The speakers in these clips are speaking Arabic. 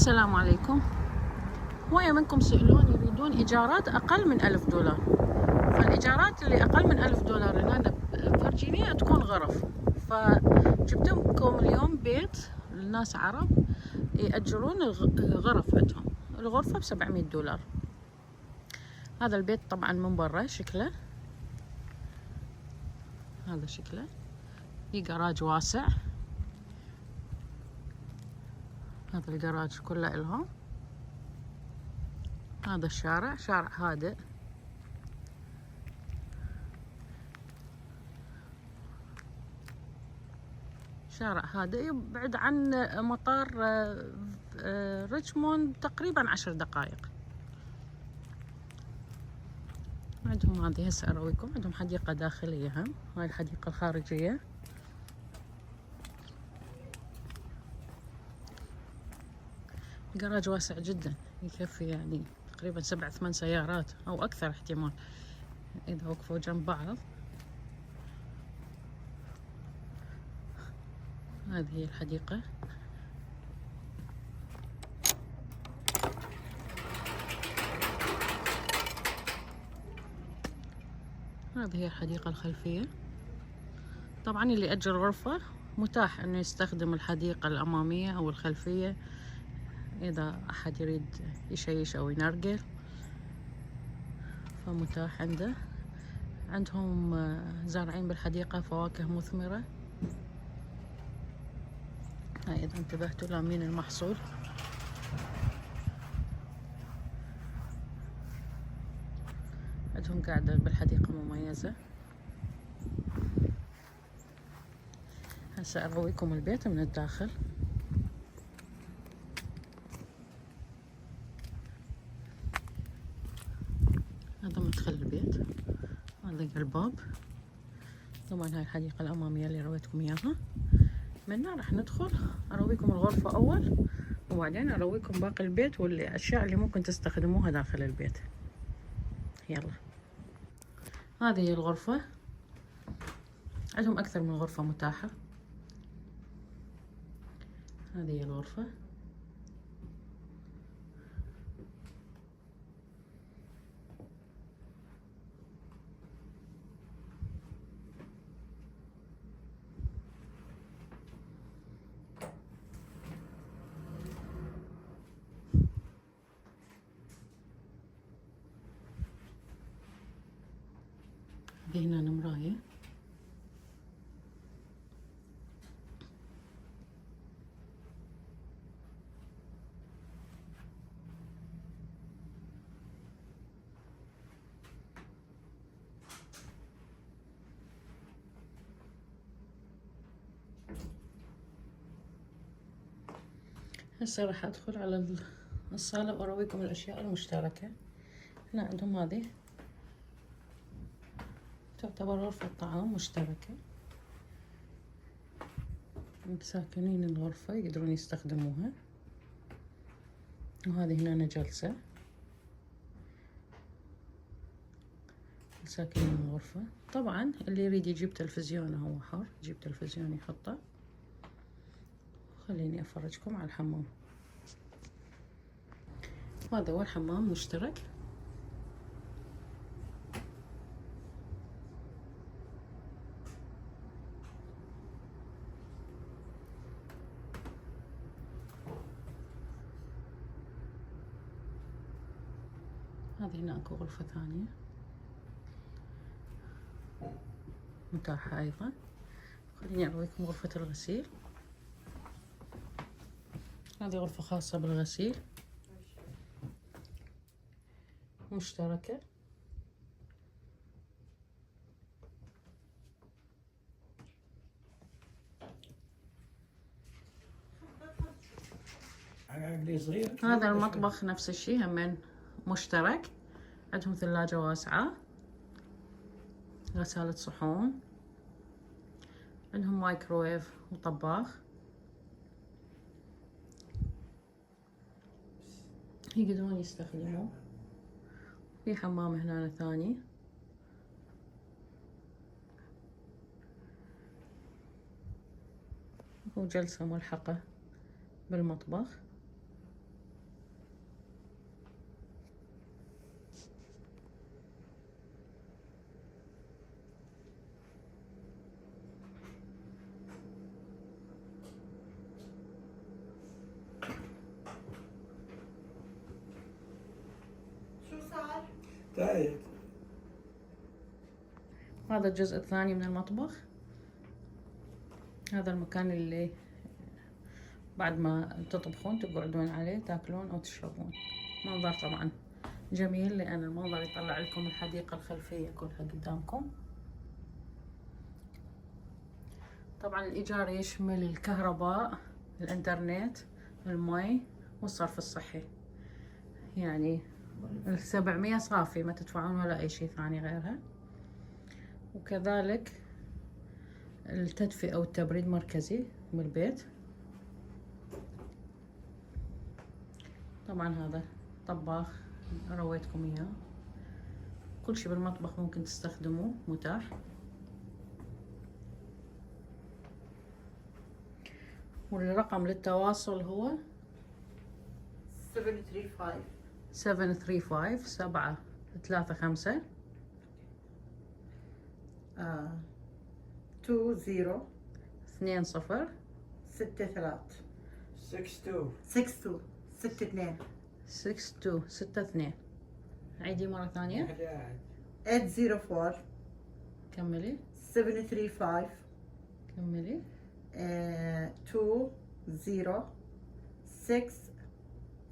السلام عليكم. هواية منكم سألوني يريدون إيجارات أقل من $1000. فالإيجارات اللي أقل من $1000 هنا بفرجينيا تكون غرف. فجبت لكم اليوم بيت للناس عرب يأجرون الغرف عندهم. الغرفة $700. هذا البيت طبعا من برا شكله، هذا شكله، في جراج واسع. هذا الجراج كله إلهم. هذا الشارع شارع هادئ، شارع هادئ يبعد عن مطار ريتشموند تقريبا 10 دقائق. عندهم هذه هسه ارويكم، عندهم حديقة داخلية هم، هاي الحديقة الخارجية. الجراج واسع جدا، يكفي يعني تقريبا 7-8 سيارات او اكثر احتمال اذا وقفوا جنب بعض. هذه هي الحديقة. هذه هي الحديقة الخلفية. طبعا اللي يأجر غرفة متاح انه يستخدم الحديقة الامامية او الخلفية اذا احد يريد يشيش او ينرجل، فمتاح عنده. عندهم زارعين بالحديقة فواكه مثمرة، هاي اذا انتبهتوا لامين المحصول. عندهم قاعدة بالحديقة مميزة. هسه ارويكم البيت من الداخل. هذا مدخل البيت، هذا الباب. طبعا هاي الحديقة الأمامية اللي رويتكم إياها. منها راح ندخل أرويكم الغرفة أول، وبعدين أرويكم باقي البيت والأشياء اللي ممكن تستخدموها داخل البيت. يلا، هذه هي الغرفة. عندهم أكثر من غرفة متاحة. هذه هي الغرفة. هنا مراية. هسه راح أدخل على الصالة وأرويكم الأشياء المشتركة. هنا عندهم هذه تعتبر غرفة طعام مشتركة، ساكنين الغرفة يقدرون يستخدموها. وهذه هنا جلسة ساكنين الغرفة. طبعا اللي يريد يجيب تلفزيون هو حر، يجيب تلفزيون يحطه. خليني أفرجكم على الحمام. هذا هو الحمام مشترك. هذه هنا اكو غرفة ثانية متاحة ايضا. خليني ارويكم غرفة الغسيل. هذه غرفة خاصة بالغسيل مشتركة. هذا المطبخ نفس الشي همين مشترك. عندهم ثلاجة واسعة، غسالة صحون، عندهم مايكرويف وطباخ يقدرون يستخدموه. في حمام هنا ثاني. وجلسة ملحقة بالمطبخ. صار؟ طيب. هذا الجزء الثاني من المطبخ. هذا المكان اللي بعد ما تطبخون تقعدون عليه تاكلون او تشربون. منظر طبعا جميل، لان المنظر يطلع لكم الحديقة الخلفية كلها قدامكم. طبعا الايجار يشمل الكهرباء، الانترنت، المي والصرف الصحي. يعني 700 صافي، ما تدفعون ولا اي شيء ثاني غيرها. وكذلك التدفئة والتبريد مركزي بالبيت. طبعا هذا طباخ رويتكم اياه. كل شيء بالمطبخ ممكن تستخدموه متاح. والرقم للتواصل هو 735 735 20 20 63 62 62 62 6262. عيدي مرة ثانية. 804 كملي 735 كملي 20 6.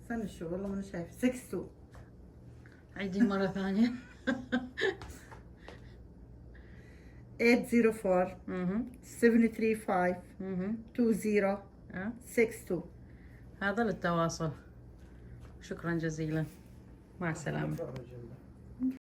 استنى شو والله ماني شايف. 62. عيدي مرة ثانية. 804 735 20 62. هذا للتواصل. شكرا جزيلا، مع السلامة.